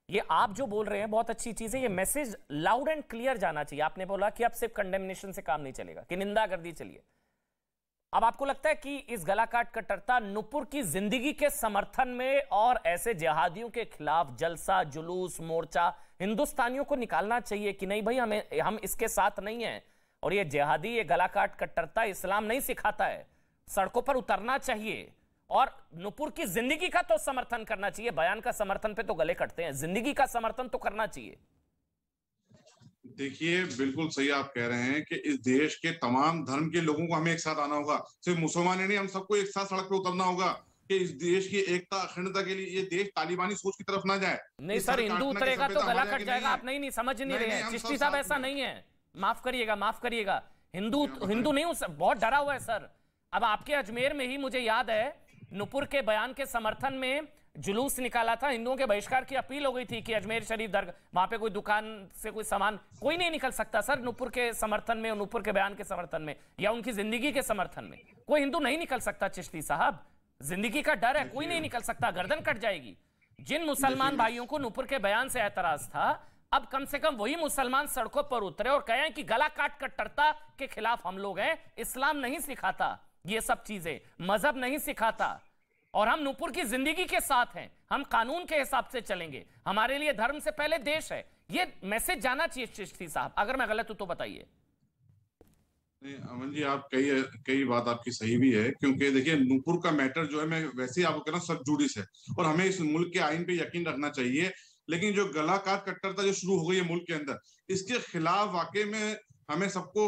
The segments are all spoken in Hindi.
ये आप जो बोल रहे हैं बहुत अच्छी चीज है, ये मैसेज लाउड एंड क्लियर जाना चाहिए। आपने बोला कि अब सिर्फ कंडेमनेशन से काम नहीं चलेगा, कि निंदा कर दी चलिए। अब आपको लगता है कि इस गलाकाट कट्टरता नुपुर की जिंदगी के समर्थन में और ऐसे जिहादियों के खिलाफ जलसा जुलूस मोर्चा हिंदुस्तानियों को निकालना चाहिए कि नहीं भाई हम इसके साथ नहीं हैं, और ये जिहादी ये गलाकाट कट्टरता इस्लाम नहीं सिखाता है, सड़कों पर उतरना चाहिए और नुपुर की जिंदगी का तो समर्थन करना चाहिए। बयान का समर्थन पे तो गले कटते हैं, जिंदगी का समर्थन तो करना चाहिए। देखिए, बिल्कुल सही आप कह रहे हैं कि इस देश के तमाम धर्म के लोगों को हमें एक साथ आना होगा। सिर्फ मुसलमान ही नहीं, हम सबको एक साथ सड़क पे उतरना होगा कि इस देश की एकता अखंडता के लिए ये देश तालिबानी सोच की तरफ ना जाए। नहीं सर, हिंदू उतरेगा तो गला कट जाएगा। आप नहीं समझ नहीं रहे हैं चिश्ती साहब, ऐसा नहीं है। माफ करिएगा, हिंदू नहीं, बहुत डरा हुआ है सर। अब आपके अजमेर में ही मुझे याद है नुपुर के बयान के समर्थन में जुलूस निकाला था, हिंदुओं के बहिष्कार की अपील हो गई थी कि अजमेर शरीफ दरगाह वहां पे कोई दुकान से कोई सामान कोई नहीं निकल सकता सर नुपुर के समर्थन में और नुपुर के बयान के समर्थन में या उनकी जिंदगी के समर्थन में कोई हिंदू नहीं निकल सकता। चिश्ती साहब, जिंदगी का डर है, कोई नहीं निकल सकता, गर्दन कट जाएगी। जिन मुसलमान भाइयों को नुपुर के बयान से एतराज था, अब कम से कम वही मुसलमान सड़कों पर उतरे और कहें कि गला काट कट्टरता के खिलाफ हम लोग हैं, इस्लाम नहीं सिखाता ये सब चीजें, मजहब नहीं सिखाता, और हम नुपुर की जिंदगी के साथ हैं, हम कानून के हिसाब से चलेंगे, हमारे लिए धर्म से पहले देश है। ये मैसेज जाना चाहिए चिश्ती साहब, अगर मैं गलत हूं तो बताइए। नहीं अमन जी, आप कई बात आपकी सही भी है, क्योंकि देखिए नुपुर का मैटर जो है, मैं वैसे ही आपको कह रहा हूँ, सब जुडिस है और हमें इस मुल्क के आइन पे यकीन रखना चाहिए। लेकिन जो गला काट कट्टरता जो शुरू हो गई है मुल्क के अंदर, इसके खिलाफ वाकई में हमें सबको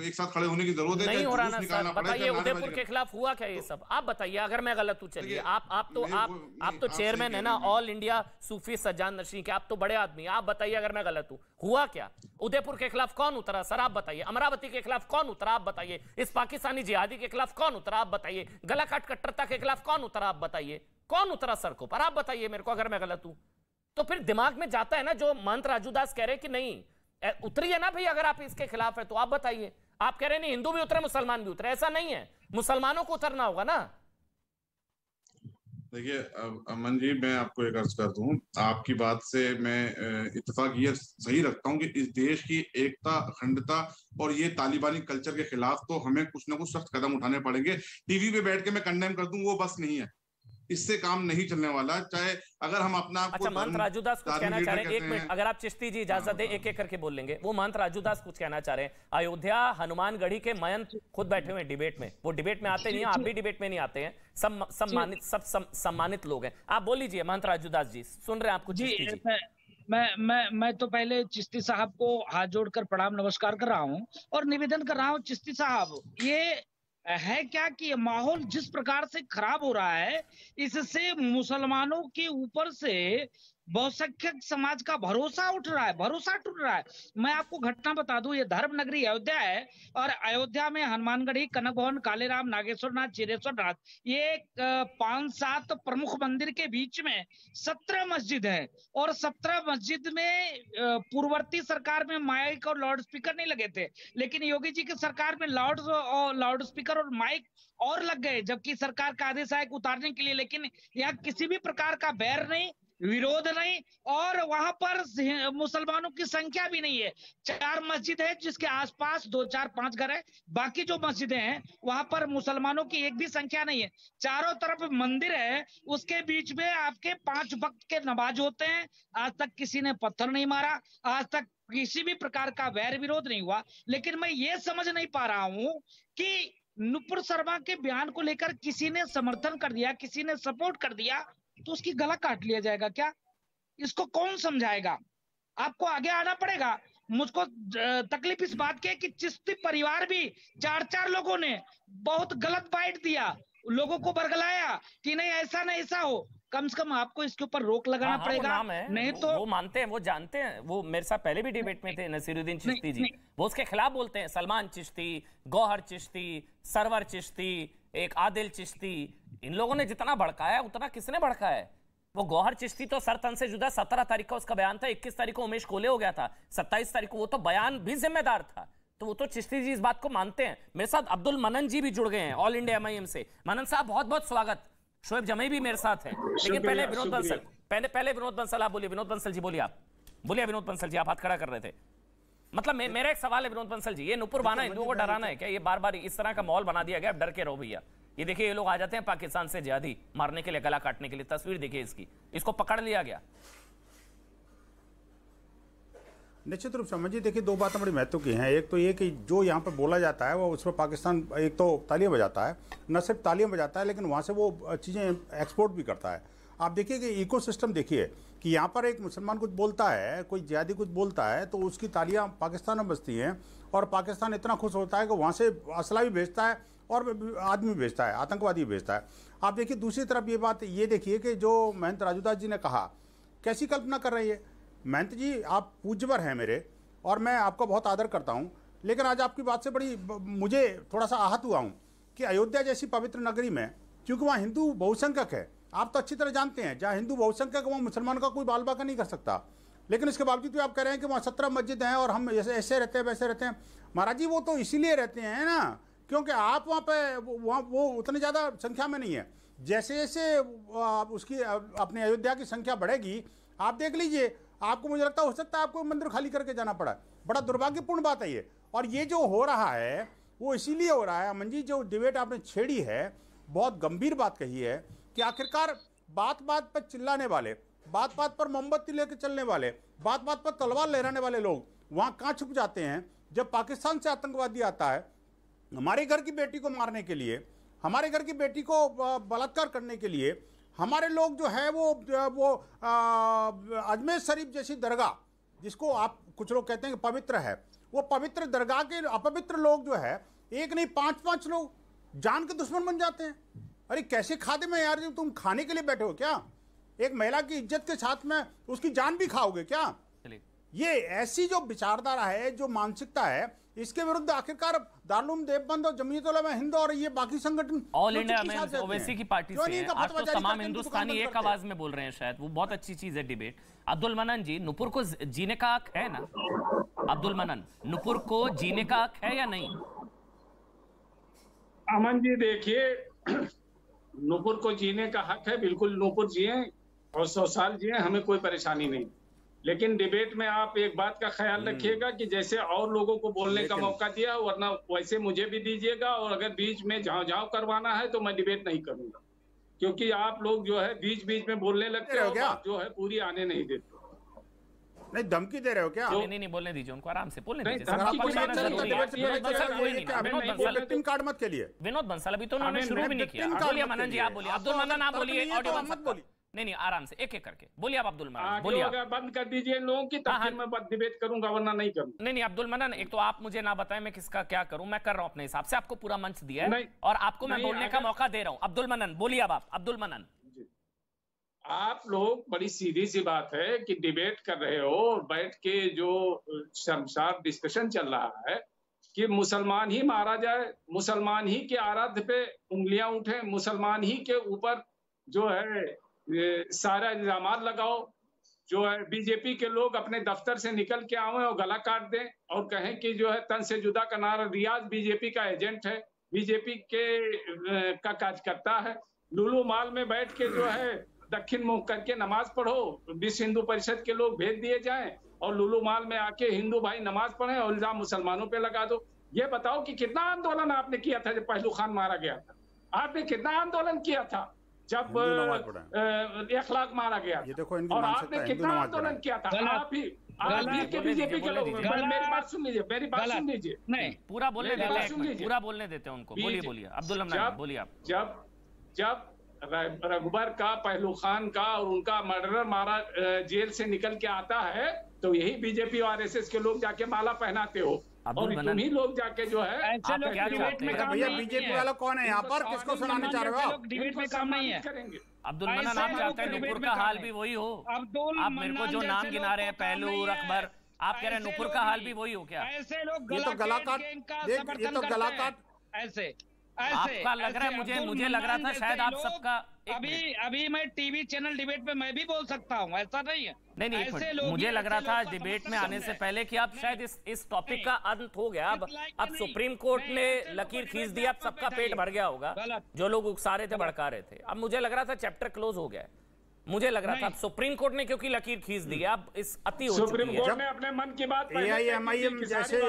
एक साथ खड़े होने की जरूरत है। नहीं हो रहा ना सर, बताइए उदयपुर के खिलाफ हुआ क्या ये सब, आप बताइए अगर मैं गलत हूं। चलिए आप तो चेयरमैन है ना ऑल इंडिया सूफी सज्जाद नशीं के, आप तो बड़े आदमी, आप बताइए अगर मैं गलत हूं, हुआ क्या? उदयपुर के खिलाफ कौन उतरा सर, आप बताइए। अमरावती के खिलाफ कौन उतरा, आप बताइए। इस पाकिस्तानी जिहादी के खिलाफ कौन उतरा, आप बताइए। गलाकाट कट्टरता के खिलाफ कौन उतरा, आप बताइए। कौन उतरा सड़कों पर, आप बताइए मेरे को अगर मैं गलत हूं तो। फिर दिमाग में जाता है ना जो महंत राजू दास कह रहे हैं कि नहीं उतरी है ना भाई, अगर आप इसके खिलाफ है तो आप बताइए। आप कह रहे हैं नहीं हिंदू भी उतरे मुसलमान भी उतरे, ऐसा नहीं है, मुसलमानों को उतरना होगा ना। देखिए अमन जी, मैं आपको एक अर्ज कर दूं, आपकी बात से मैं इत्तेफाक ये सही रखता हूं कि इस देश की एकता अखंडता और ये तालिबानी कल्चर के खिलाफ तो हमें कुछ ना कुछ सख्त कदम उठाने पड़ेंगे। टीवी पे बैठ के मैं कंडेम कर दूं वो बस नहीं है, इससे काम नहीं चलने वाला। चाहे अगर हम अपना अच्छा, महंत राजू दास कुछ कहना चाह रहे हैं, एक मिनट अगर आप चिश्ती जी इजाजत दे, एक एक करके बोल लेंगे। वो महंत राजू दास कुछ कहना चाह रहे हैं। अयोध्या हनुमानगढ़ी के महंत खुद बैठे हुए डिबेट में, वो डिबेट में आते नहीं है, आप भी डिबेट में नहीं आते हैं, सब सम्मानित लोग हैं। आप बोल लीजिए महंत राजू दास जी, सुन रहे हैं आपको चिश्ती जी। मैं तो पहले चिश्ती साहब को हाथ जोड़कर प्रणाम नमस्कार कर रहा हूं और निवेदन कर रहा हूं, चिश्ती साहब ये है क्या कि ये माहौल जिस प्रकार से खराब हो रहा है, इससे मुसलमानों के ऊपर से बहुसंख्यक समाज का भरोसा उठ रहा है, भरोसा टूट रहा है। मैं आपको घटना बता दूं, ये धर्म नगरी अयोध्या है और अयोध्या में हनुमानगढ़ी, कनक भवन, कालेराम, नागेश्वर नाथ, चिरेश्वर नाथ, ये 5-7 प्रमुख मंदिर के बीच में 17 मस्जिद है और 17 मस्जिद में पूर्ववर्ती सरकार में माइक और लाउड स्पीकर नहीं लगे थे, लेकिन योगी जी की सरकार में लाउड स्पीकर और माइक और लग गए, जबकि सरकार का आदेश आया उतारने के लिए। लेकिन यहाँ किसी भी प्रकार का बैर नहीं, विरोध नहीं, और वहां पर मुसलमानों की संख्या भी नहीं है। 4 मस्जिद है जिसके आसपास 2-4-5 घर है, बाकी जो मस्जिदें हैं वहां पर मुसलमानों की एक भी संख्या नहीं है। चारों तरफ मंदिर है, उसके बीच में आपके 5 वक्त के नमाज होते हैं। आज तक किसी ने पत्थर नहीं मारा, आज तक किसी भी प्रकार का वैर विरोध नहीं हुआ। लेकिन मैं ये समझ नहीं पा रहा हूं कि नुपुर शर्मा के बयान को लेकर किसी ने समर्थन कर दिया, किसी ने सपोर्ट कर दिया तो उसकी गला काट लिया जाएगा क्या? इसको कौन समझाएगा? आपको आगे आना पड़ेगा। मुझको तकलीफ इस बात की है कि चिश्ती परिवार भी 4-4 लोगों ने बहुत गलत बाइट दिया, लोगों को बरगलाया कि नहीं ऐसा नहीं ऐसा हो। कम से कम आपको इसके ऊपर रोक लगाना पड़ेगा, नहीं तो वो मानते हैं, वो जानते हैं, वो मेरे साथ पहले भी डिबेट में थे नसीरुद्दीन चिश्ती जी, वो उसके खिलाफ बोलते हैं। सलमान चिश्ती, गौहर चिश्ती, सरवर चिश्ती, एक आदिल चिश्ती, इन लोगों ने जितना भड़काया उतना किसने भड़काया है? वो गौहर चिश्ती तो सर तन से जुदा, 17 तारीख का उसका बयान था, 21 तारीख को उमेश कोले हो गया था, 27 तारीख को वो तो बयान भी जिम्मेदार था, तो वो तो चिश्ती जी इस बात को मानते हैं। मेरे साथ अब्दुल मनन जी भी जुड़ गए हैं ऑल इंडिया MIM से। मनन साहब बहुत बहुत स्वागत। शोएब जमी भी मेरे साथ है, लेकिन पहले विनोद बंसल पहले विनोद बंसल आप बोलिए। विनोद बंसल जी बोलिए, आप बोलिए। विनोद बंसल जी आप हाथ खड़ा कर रहे थे। मतलब मेरा एक सवाल है विनोद बंसल जी, ये नुपुर बाना हिंदुओं को डराना है क्या? ये बार बार इस तरह का माहौल बना दिया गया, डर के रहो भैया। ये देखिए ये लोग आ जाते हैं पाकिस्तान से जिहादी मारने के लिए, गला काटने के लिए। तस्वीर देखिए इसकी, इसको पकड़ लिया गया। निश्चित रूप से अमन जी देखिए, दो बातें बड़ी महत्व की हैं। एक तो ये कि जो यहाँ पर बोला जाता है वो उस पर पाकिस्तान एक तो तालियां बजाता है, न सिर्फ तालियां बजाता है लेकिन वहाँ से वो चीज़ें एक्सपोर्ट भी करता है। आप देखिए कि इकोसिस्टम देखिए कि यहाँ पर एक मुसलमान कुछ बोलता है, कोई जिहादी कुछ बोलता है तो उसकी तालियां पाकिस्तान में बजती हैं और पाकिस्तान इतना खुश होता है कि वहाँ से असला भी भेजता है और आदमी भेजता है, आतंकवादी भेजता है। आप देखिए दूसरी तरफ ये बात ये देखिए कि जो महंत राजूदास जी ने कहा, कैसी कल्पना कर रही है। महंत जी आप पूज्यवर हैं मेरे और मैं आपका बहुत आदर करता हूँ, लेकिन आज आपकी बात से बड़ी मुझे थोड़ा सा आहत हुआ हूँ कि अयोध्या जैसी पवित्र नगरी में, क्योंकि वहाँ हिंदू बहुसंख्यक है, आप तो अच्छी तरह जानते हैं, जहाँ हिंदू बहुसंख्यक वहाँ मुसलमान का कोई बाल बाका नहीं कर सकता, लेकिन इसके बावजूद भी आप कह रहे हैं कि वहाँ 17 मस्जिद हैं और हम ऐसे रहते हैं वैसे रहते हैं। महाराज जी वो तो इसीलिए रहते हैं ना क्योंकि आप वहाँ पे वो उतनी ज़्यादा संख्या में नहीं है। जैसे जैसे उसकी अपनी अयोध्या की संख्या बढ़ेगी आप देख लीजिए, आपको मुझे लगता हो सकता है आपको मंदिर खाली करके जाना पड़ा। बड़ा दुर्भाग्यपूर्ण बात है ये। और ये जो हो रहा है वो इसीलिए हो रहा है अमन जी, जो डिबेट आपने छेड़ी है बहुत गंभीर बात कही है कि आखिरकार बात बात पर चिल्लाने वाले, बात बात पर मोमबत्ती लेकर चलने वाले, बात बात पर तलवार लहराने वाले लोग वहाँ कहाँ छुप जाते हैं जब पाकिस्तान से आतंकवादी आता है हमारे घर की बेटी को मारने के लिए, हमारे घर की बेटी को बलात्कार करने के लिए। हमारे लोग जो है वो अजमेर शरीफ जैसी दरगाह, जिसको आप कुछ लोग कहते हैं कि पवित्र है, वो पवित्र दरगाह के अपवित्र लोग जो है एक नहीं 5-5 लोग जान के दुश्मन बन जाते हैं। अरे कैसे खादिम है यार, तुम खाने के लिए बैठे हो क्या? एक महिला की इज्जत के साथ में उसकी जान भी खाओगे क्या? ये ऐसी जो विचारधारा है, जो मानसिकता है, इसके विरुद्ध आखिरकार दारुल देवबंद और जमीयत उलमा हिंद और ये बाकी संगठन ऑल इंडिया में ओवैसी की पार्टी से हैं। आज तो तमाम हिंदुस्तानी एक आवाज में बोल रहे हैं, शायद वो बहुत अच्छी चीज है डिबेट। अब्दुल मनन जी, नुपुर को जीने का हक है ना? अब्दुल मनन, नुपुर को जीने का हक है या नहीं? अमन जी देखिए, नुपुर को जीने का हक है, बिल्कुल नुपुर जिए और 100 साल जिए, हमें कोई परेशानी नहीं। लेकिन डिबेट में आप एक बात का ख्याल रखिएगा कि जैसे और लोगों को बोलने का मौका दिया वरना वैसे मुझे भी दीजिएगा, और अगर बीच में झाँव करवाना है तो मैं डिबेट नहीं करूंगा, क्योंकि आप लोग जो है बीच बीच में बोलने लगते हो क्या, जो है पूरी आने नहीं देते। नहीं धमकी दे रहे हो क्या? नहीं बोलने दीजिए उनको, आराम से बोलने दीजिए। कार्ड मत के लिए विनोद बंसल अभी तो उन्होंने शुरू भी नहीं किया। बोलिए मनन जी, आप बोलिए। अब्दुल मनन आप बोलिए, ऑडियो मत बोलिए। नहीं आराम से एक एक करके बोलिए आप। अब्दुल मनन बोलिए। अगर बंद कर दीजिए लोगों की तब फिर मैं डिबेट करूंगा, वरना नहीं करूंगा। नहीं अब्दुल मनन, एक तो आप मुझे ना बताएं मैं किसका क्या करूं, मैं कर रहा हूं अपने हिसाब से, आपको पूरा मंच दिया है और आपको मैं बोलने का मौका दे रहा हूं। अब्दुल मनन बोलिए अब आप। अब्दुल मनन, आप लोग बड़ी सीधी सी बात है कि डिबेट कर रहे हो और बैठ के जो शर्मसार डिस्कशन चल रहा है कि मुसलमान ही मारा जाए, मुसलमान ही के आराध्य पे उंगलियां उठे, मुसलमान ही के ऊपर जो है सारा इल्जाम लगाओ, जो है बीजेपी के लोग अपने दफ्तर से निकल के आवे और गला काट दें और कहें कि जो है तन से जुदा करना। रियाज बीजेपी का एजेंट है, बीजेपी के का कार्यकर्ता है। लुलू मॉल में बैठ के जो है दक्षिण मुख करके नमाज पढ़ो, विश्व हिंदू परिषद के लोग भेज दिए जाएं और लुलू मॉल में आके हिंदू भाई नमाज पढ़े और इल्जाम मुसलमानों पे लगा दो। ये बताओ कि कितना आंदोलन आपने किया था जब पहलू खान मारा गया था? आपने कितना आंदोलन किया था जब 1 लाख मारा गया? ये देखो, और आपने कितना आंदोलन किया था? आप ही के बीजेपी के लोग। मेरी बात सुन लीजिए, मेरी बात सुन लीजिए। नहीं पूरा बोलने देते, पूरा बोलने देते हैं उनको। बोलिए बोलिए अब्दुल मनन, बोलिए आप। जब रघुबर का, पहलू खान का और उनका मर्डरर मारा जेल से निकल के आता है तो यही बीजेपी और आरएसएस के लोग जाके माला पहनाते हो और तुम ही लोग जाके जो है भैया बीजेपी वाला कौन है यहाँ पर, किसको सुनाने चाह रहे हो? डिबेट में काम नहीं है। अब्दुल मनन, आप चाहते हैं नुपुर का हाल भी वही हो? आप मेरे को जो नाम गिना रहे हैं, पहलू रकबर, आप कह रहे हैं नुपुर का हाल भी वही हो क्या? ऐसे लोग ये तो गला काट ऐसे आपका लग रहा है, मुझे लग रहा था शायद आप सबका। अभी मैं टीवी चैनल डिबेट पे मैं भी बोल सकता हूँ, ऐसा नहीं है। नहीं मुझे लग रहा था डिबेट में आने से पहले कि अब शायद इस टॉपिक का अंत हो गया। अब सुप्रीम कोर्ट ने लकीर खींच दी, अब सबका पेट भर गया होगा। जो लोग उकसा रहे थे, भड़का रहे थे, अब मुझे लग रहा था चैप्टर क्लोज हो गया है। मुझे लग रहा था अब सुप्रीम कोर्ट ने क्योंकि लकीर खींच दी है, अब इस अति हो सुप्रीम चुकी है। कोर्ट ने अपने मन की बात AIMIM जैसे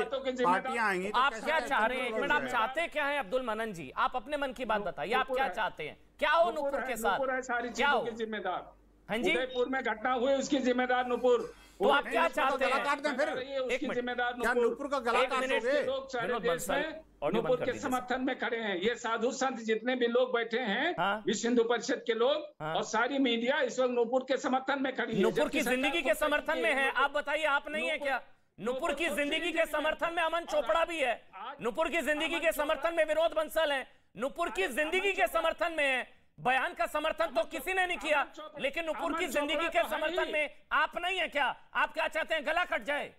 पार्टियां आएंगी तो आप क्या चाह रहे हैं? एक मिनट, आप चाहते क्या है अब्दुल मनन जी? आप अपने मन की बात बताइए, आप क्या चाहते हैं? क्या हो नूपुर के साथ? सारी क्या चीजों हो? के जिम्मेदार? हाँ जी, उदयपुर में घटना हुई उसकी जिम्मेदार नूपुर। तो आप क्या चाहते गला हैं? काट दें फिर? उसकी जिम्मेदार क्या नूपुर का गला एक मिनट, काटोगे? लोग सारे विनोद देश बंसल, में ऑडियो बंद नूपुर कर के दीजिए। समर्थन में खड़े हैं। ये साधु संत जितने भी लोग बैठे हैं, हाँ। विश्व हिंदू परिषद के लोग हाँ। और सारी मीडिया इस वक्त नूपुर के समर्थन में खड़ी है। नूपुर जबकि की सरकार जिंदगी को के समर्थन में है। नूपुर- आप बताइए, आप नहीं है क्या? नूपुर की को जिंदगी के फ्रीज समर्थन में अमन चोपड़ा भी है, नूपुर की जिंदगी के समर्थन में विनोद बंसल है, नूपुर की जिंदगी के समर्थन में है। बयान का समर्थन तो किसी ने नहीं किया, लेकिन नूपुर की जिंदगी के समर्थन में आप नहीं है क्या? आप क्या चाहते हैं, गला कट जाए?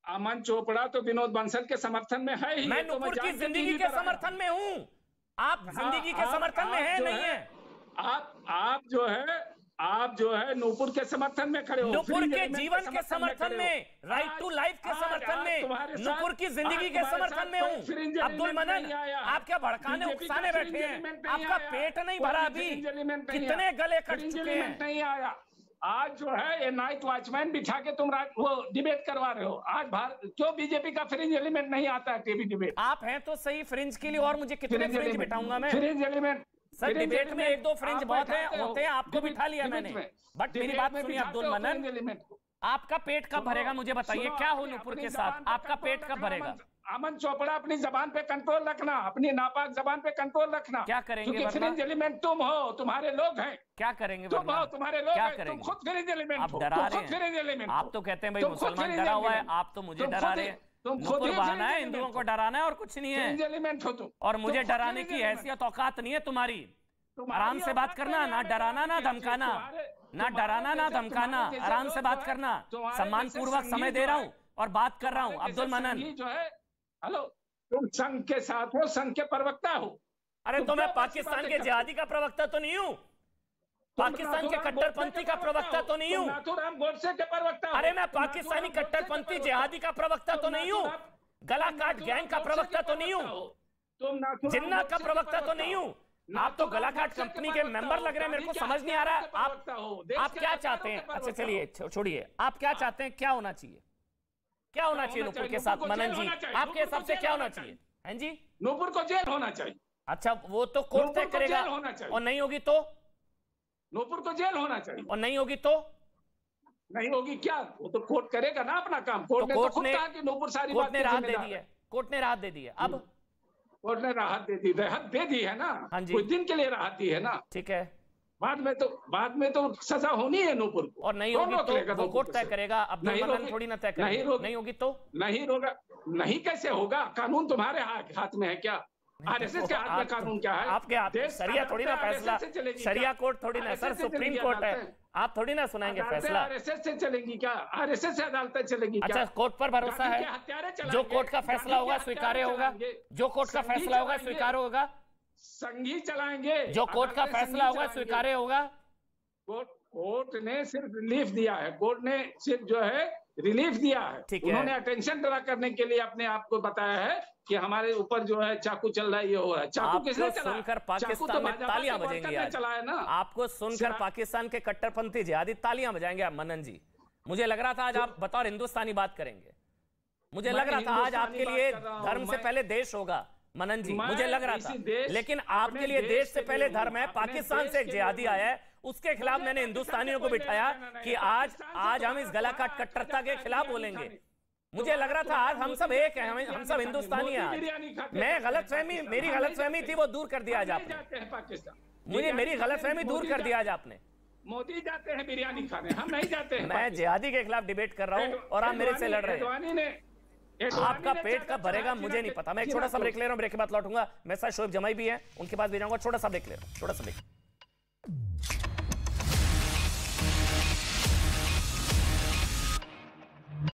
अमन चोपड़ा तो विनोद बंसल के समर्थन में है ही। मैं ये तो नूपुर की जान के जिंदगी टीवी के पर आया। समर्थन में हूं। आप जिंदगी के आप- समर्थन में आप है जो नहीं है? आप जो है नूपुर के समर्थन में खड़े हो। नूपुर फ्री के एलिमेंट जीवन के समर्थन खड़े हो। में, राइट टू लाइफ के आज- समर्थन आज में, तुम्हारे साथ- नूपुर की जिंदगी आज के तुम्हारे समर्थन साथ में कोई हूं। फ्रिंज अब्दुल एलिमेंट मनन, नहीं आया। आप क्या भड़काने बीजेपी का उकसाने फ्रिंज बैठे हैं? एलिमेंट नहीं आपका आया। पेट नहीं कोई भरा अभी? फ्रिंज एलिमेंट नहीं कितने आया। गले कट फ्रिंज चुके एलिमेंट हैं? नहीं आया। आज जो है ये नाइट वॉचमैन बिठा के तुम वो डिबेट करवा रहे हो। आज क्यों बीजेपी का फ्रिंज एलिमेंट नहीं आता है टीवी डिबेट? आप हैं तो सही फ्रिंज के लिए, और मुझे कितने फ्रिंज बिठाऊंगा मैं? फ्रिंज एलिमेंट सर, डिबेट में एक दो फ्रिंज बहुत है, होते हैं, आपको बिठा लिया मैंने। बट मेरी बात सुनिए अब्दुल मनन, आपका पेट कब भरेगा मुझे बताइए? क्या हो नूपुर के साथ? आपका पेट कब भरेगा? अमन चोपड़ा, अपनी जबान पे कंट्रोल रखना, अपनी नापाक जबान पे कंट्रोल रखना। क्या करेंगे क्योंकि वरना? फ्रिंज एलिमेंट तुम हो, तुम्हारे लोग हैं। क्या करेंगे तुम वरना? हो, तुम्हारे लोग क्या हैं। तुम करेंगे? खुद फ्रिंज एलिमेंट आप हो। डरा तुम रहे खुद फ्रिंज हैं। एलिमेंट आप हो। तो कहते हैं भाई तुम खुद मुसलमान फ्रिंज डरा हुआ है, एलिमेंट। आप तो मुझे तुम डरा खुद रहे ही- हैं। तुम खुद नूपुर ही बहाना फ्रिंज है, एलिमेंट हिंदुओं को हो। डराना है और कुछ नहीं फ्रिंज है। एलिमेंट हो तुम। और मुझे तुम खुद डराने फ्रिंज की एलिमेंट। हैसियत औकात नहीं है तुम्हारी। तुम्हारी आराम से बात औकात करना, नहीं ना है, डराना ना तुम्हारे- धमकाना, ना तुम्हारे डराना ना जैसे- धमकाना, तुम्हारे जैसे आराम से लोग बात जो है, करना। तुम्हारे सम्मान जैसे पूर्वक संघी समय जो दे रहा है, हूँ और बात कर रहा हूँ। तुम्हारे अब्दुल जैसे मनन, संघी जो है, हेलो, तुम संघ के साथ हो, संघ के प्रवक्ता हो। अरे तो तुम मैं क्यों पाकिस्तान बातें के करते? जिहादी का प्रवक्ता तो नहीं हूँ? पाकिस्तान के कट्टरपंथी का प्रवक्ता तो नहीं हूँ? नाथूराम गोडसे के प्रवक्ता हो। अरे मैं पाकिस्तानी कट्टरपंथी जिहादी का प्रवक्ता तो नहीं हूँ? गला काट गैंग का प्रवक्ता तो नहीं हूँ? जिन्ना का प्रवक्ता तो नहीं हूँ? आप तो गला काट कंपनी के मेंबर लग रहे हैं, मेरे को समझ नहीं आ रहा है। आप क्या चाहते हैं? अच्छा चलिए, छोड़िए, आप क्या चाहते हैं? क्या होना चाहिए? क्या होना चाहिए नूपुर के साथ मनन जी? आपके हिसाब से क्या होना चाहिए? हैं जी? नूपुर को जेल होना चाहिए। अच्छा, वो तो कोर्ट तय नूपुर को करेगा, जेल होना चाहिए। और नहीं होगी तो? नूपुर को जेल होना चाहिए। और नहीं होगी तो? नहीं होगी क्या? वो तो कोर्ट करेगा ना अपना काम। कोर्ट ने तो खुद कहा कि नूपुर सारी कोर्ट बात ने की राहत दे जिम्मेदार दी है। है, कोर्ट ने राहत दे दी है। अब कोर्ट ने राहत दे दी, राहत दे दी है ना। हाँ जी। कुछ दिन के लिए राहत दी है ना। ठीक है, बाद में तो सजा होनी है नूपुर को। और नहीं कौन होगी रोक लेगा तो वो नूपुर कोर्ट को तय से? करेगा। अब्दुल नहीं मनन रोके- थोड़ी ना तय नहीं करेगा। रोके- नहीं होगी तो? नहीं होगा। नहीं कैसे होगा? कानून तुम्हारे हाथ में है क्या? आरएसएस के हाथ में कानून क्या है? आपके हाथ में देश शरिया थोड़ी ना अदालतें फैसला, RSS से चलेगी शरिया क्या? कोर्ट थोड़ी ना सर, RSS से सुप्रीम चलेगी कोर्ट है। अदालतें। आप थोड़ी ना सुनाएंगे फैसला। आरएसएस से चलेगी क्या? आरएसएस से अदालतें चलेगी क्या? अच्छा, कोर्ट पर भरोसा गांधी है? के हत्यारे चलाएंगे। जो कोर्ट का फैसला गांधी होगा के स्वीकार्य हत्यारे होगा, चलाएंगे। जो कोर्ट का संघी फैसला होगा चलाएंगे। स्वीकार्य होगा, संघी चलाएंगे। जो कोर्ट का अदालतें फैसला होगा संघी चलाएंगे। स्वीकार्य होगा। कोर्ट ने सिर्फ रिलीफ दिया है। कोर्ट ने सिर्फ जो है रिलीफ दिया है। ठीक है। उन्होंने अटेंशन ड्रा करने के लिए अपने आप को बताया है कि हमारे ऊपर जो है चाकू चल रहा है, ये हो रहा है। चाकू किसने आपको चलाया? सुनकर चाकू पाकिस्तान तो में भाजपा तालियां के वर्कर बजेंगी ने आज। चलाया ना। आपको सुनकर पाकिस्तान के कट्टरपंथी जिहादी तालियां बजाएंगे आप मनन जी। मुझे लग रहा था आज आप बतौर हिंदुस्तानी बात करेंगे। मुझे लग रहा था आज आपके लिए धर्म से पहले देश होगा मनन जी, मुझे लग रहा था। लेकिन आपके लिए देश से पहले धर्म है। पाकिस्तान से एक जिहादी आया है, उसके खिलाफ मैंने हिंदुस्तानियों को बिठाया कि आज हम इस गला काट कट्टरता के खिलाफ बोलेंगे। मुझे लग रहा था आज हम सब एक हैं, हम सब हिंदुस्तानी हैं। मेरी गलतफहमी थी, वो दूर कर दिया आज आपने। मेरी गलतफहमी दूर कर दिया आज आपने। मोदी जाते हैं बिरयानी खाने, हम नहीं जाते हैं। मैं जिहादी के खिलाफ डिबेट कर रहा हूँ और आप मेरे से लड़ रहे हैं। आपका पेट कब भरेगा मुझे नहीं पता। मैं एक छोटा सा ब्रेक ले रहा हूँ, ब्रेक के बाद लौटूंगा। मेरे साथ शोएब जमाई भी है, उनके पास भी जाऊंगा। छोटा सा ब्रेक ले रहा हूँ, छोटा सा ब्रेक।